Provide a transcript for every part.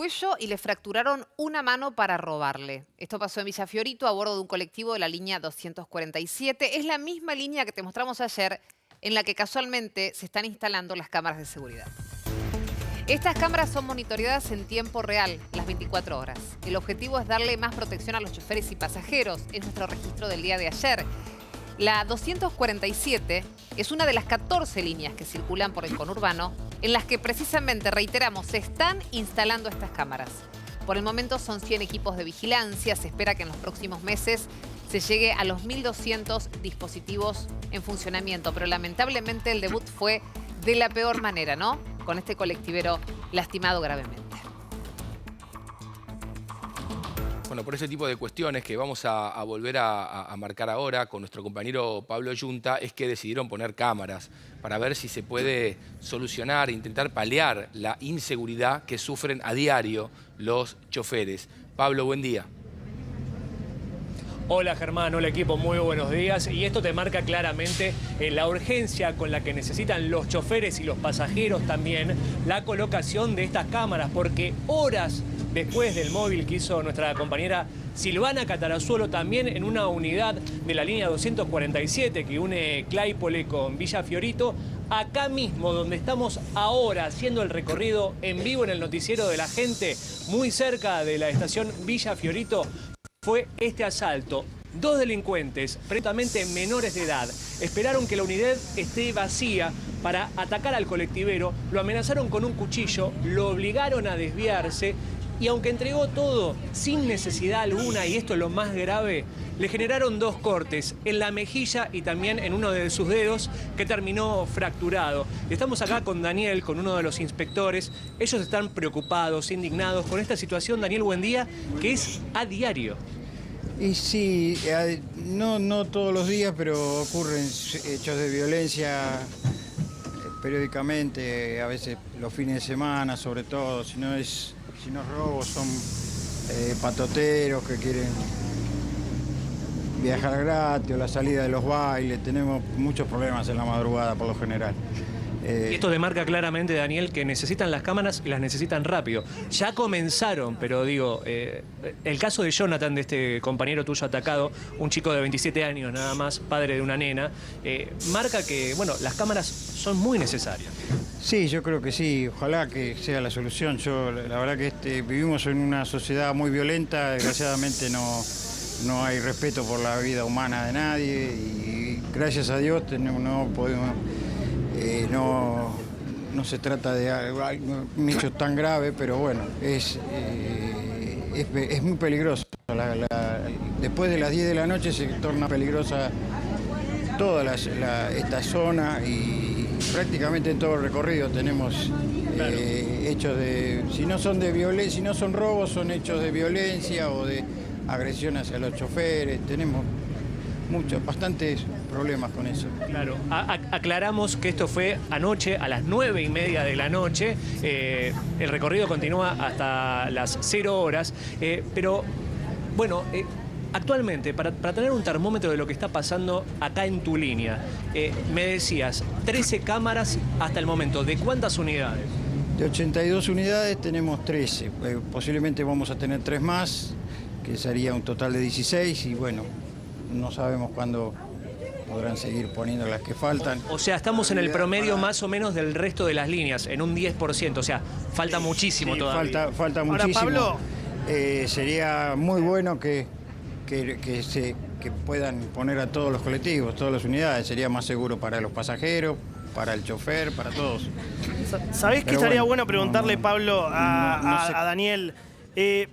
cuello y le fracturaron una mano para robarle. Esto pasó en Villa Fiorito a bordo de un colectivo de la línea 247. Es la misma línea que te mostramos ayer, en la que casualmente se están instalando las cámaras de seguridad. Estas cámaras son monitoreadas en tiempo real, las 24 horas. El objetivo es darle más protección a los choferes y pasajeros. Es nuestro registro del día de ayer. La 247 es una de las 14 líneas que circulan por el conurbano en las que precisamente, reiteramos, se están instalando estas cámaras. Por el momento son 100 equipos de vigilancia. Se espera que en los próximos meses se llegue a los 1.200 dispositivos en funcionamiento. Pero lamentablemente el debut fue de la peor manera, ¿no? Con este colectivero lastimado gravemente. Bueno, por ese tipo de cuestiones que vamos a volver a marcar ahora con nuestro compañero Pablo Yunta, es que decidieron poner cámaras para ver si se puede solucionar e intentar paliar la inseguridad que sufren a diario los choferes. Pablo, buen día. Hola Germán, hola equipo, muy buenos días. Y esto te marca claramente la urgencia con la que necesitan los choferes y los pasajeros también la colocación de estas cámaras, porque horas después del móvil que hizo nuestra compañera Silvana Catarazuelo, también en una unidad de la línea 247 que une Claypole con Villa Fiorito, acá mismo donde estamos ahora haciendo el recorrido en vivo en el noticiero de la gente, muy cerca de la estación Villa Fiorito, fue este asalto. Dos delincuentes, presuntamente menores de edad, esperaron que la unidad esté vacía para atacar al colectivero, lo amenazaron con un cuchillo, lo obligaron a desviarse y aunque entregó todo sin necesidad alguna, y esto es lo más grave, le generaron dos cortes en la mejilla y también en uno de sus dedos que terminó fracturado. Estamos acá con Daniel, con uno de los inspectores. Ellos están preocupados, indignados con esta situación, Daniel, buen día, que es a diario. Y sí, no todos los días, pero ocurren hechos de violencia periódicamente, a veces los fines de semana, sobre todo. Si no es robos, son patoteros que quieren viajar gratis o la salida de los bailes. Tenemos muchos problemas en la madrugada por lo general. Y esto demarca claramente, Daniel, que necesitan las cámaras y las necesitan rápido. Ya comenzaron, pero digo, el caso de Jonathan, de este compañero tuyo atacado, un chico de 27 años nada más, padre de una nena, marca que, bueno, las cámaras son muy necesarias. Sí, yo creo que sí, ojalá que sea la solución. La verdad que vivimos en una sociedad muy violenta, desgraciadamente no hay respeto por la vida humana de nadie y gracias a Dios no podemos... No se trata de un hecho tan grave, pero bueno, es muy peligroso. Después de las 10 de la noche se torna peligrosa toda esta zona y prácticamente en todo el recorrido tenemos hechos de... Si no son robos, son hechos de violencia o de agresión hacia los choferes. Tenemos bastantes problemas con eso. Claro, aclaramos que esto fue anoche a las 9:30 de la noche. El recorrido continúa hasta las 0 horas. Pero, bueno, actualmente, para tener un termómetro de lo que está pasando acá en tu línea, me decías, 13 cámaras hasta el momento. ¿De cuántas unidades? De 82 unidades tenemos 13. Posiblemente vamos a tener 3 más, que sería un total de 16 y bueno, no sabemos cuándo podrán seguir poniendo las que faltan. O sea, estamos en el promedio más o menos del resto de las líneas, en un 10%. O sea, falta muchísimo todavía. Falta muchísimo. Ahora, Pablo, sería muy bueno que puedan poner a todos los colectivos, todas las unidades. Sería más seguro para los pasajeros, para el chofer, para todos. ¿Sabés qué estaría bueno preguntarle, Pablo, a sé. Daniel?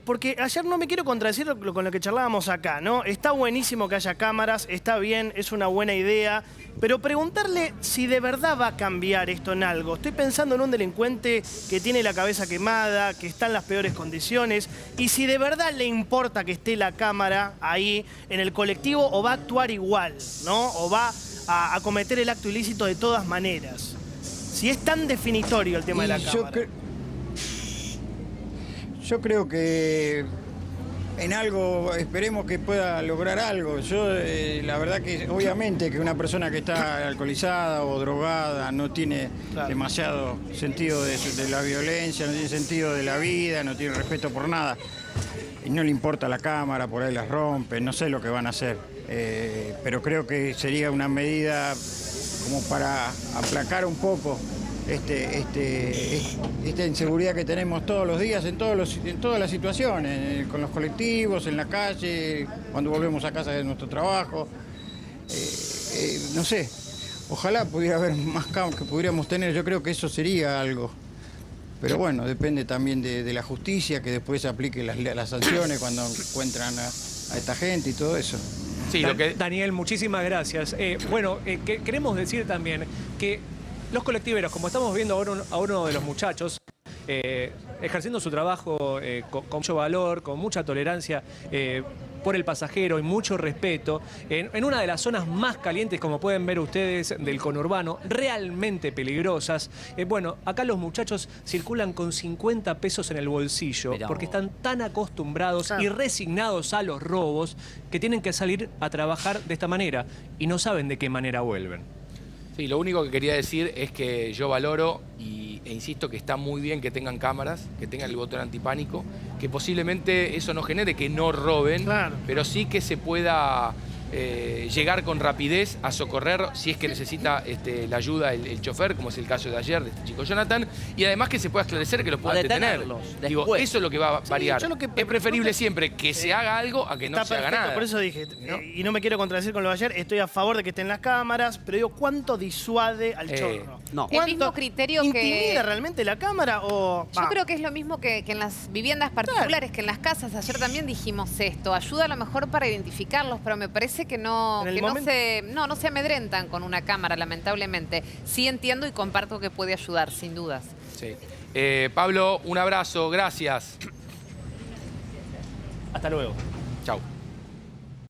Porque ayer no me quiero contradecir con lo que charlábamos acá, ¿no? Está buenísimo que haya cámaras, está bien, es una buena idea, pero preguntarle si de verdad va a cambiar esto en algo. Estoy pensando en un delincuente que tiene la cabeza quemada, que está en las peores condiciones, y si de verdad le importa que esté la cámara ahí en el colectivo o va a actuar igual, ¿no? O va a cometer el acto ilícito de todas maneras. Si es tan definitorio el tema de la cámara. Yo creo que en algo, esperemos que pueda lograr algo. Yo, la verdad que obviamente que una persona que está alcoholizada o drogada no tiene demasiado sentido de la violencia, no tiene sentido de la vida, no tiene respeto por nada. Y no le importa la cámara, por ahí las rompen, no sé lo que van a hacer. Pero creo que sería una medida como para aplacar un poco esta inseguridad que tenemos todos los días en todas las situaciones, con los colectivos, en la calle, cuando volvemos a casa de nuestro trabajo. No sé, ojalá pudiera haber más cámaras que pudiéramos tener, yo creo que eso sería algo. Pero bueno, depende también de la justicia, que después aplique las sanciones cuando encuentran a esta gente y todo eso. Sí, Daniel, muchísimas gracias. Queremos decir también que los colectiveros, como estamos viendo a uno de los muchachos, ejerciendo su trabajo con mucho valor, con mucha tolerancia por el pasajero y mucho respeto, en una de las zonas más calientes, como pueden ver ustedes, del conurbano, realmente peligrosas. Acá los muchachos circulan con 50 pesos en el bolsillo, porque están tan acostumbrados y resignados a los robos que tienen que salir a trabajar de esta manera y no saben de qué manera vuelven. Sí, lo único que quería decir es que yo valoro e insisto que está muy bien que tengan cámaras, que tengan el botón antipánico, que posiblemente eso no genere que no roben, pero sí que se pueda llegar con rapidez a socorrer si es que necesita la ayuda el chofer, como es el caso de ayer de este chico Jonathan, y además que se pueda esclarecer que los puedan detener. Digo, eso es lo que va a variar. Es preferible siempre que se haga algo a que no se haga nada. Por eso dije, y no me quiero contradecir con lo de ayer, estoy a favor de que estén las cámaras, pero digo, ¿cuánto disuade al chorro? No. El mismo criterio ¿Intimida realmente la cámara o...? Yo creo que es lo mismo que en las viviendas particulares, que en las casas. Ayer también dijimos esto. Ayuda a lo mejor para identificarlos, pero me parece que no se amedrentan con una cámara, lamentablemente. Sí entiendo y comparto que puede ayudar, sin dudas. Sí. Pablo, un abrazo, gracias. Hasta luego. Chau.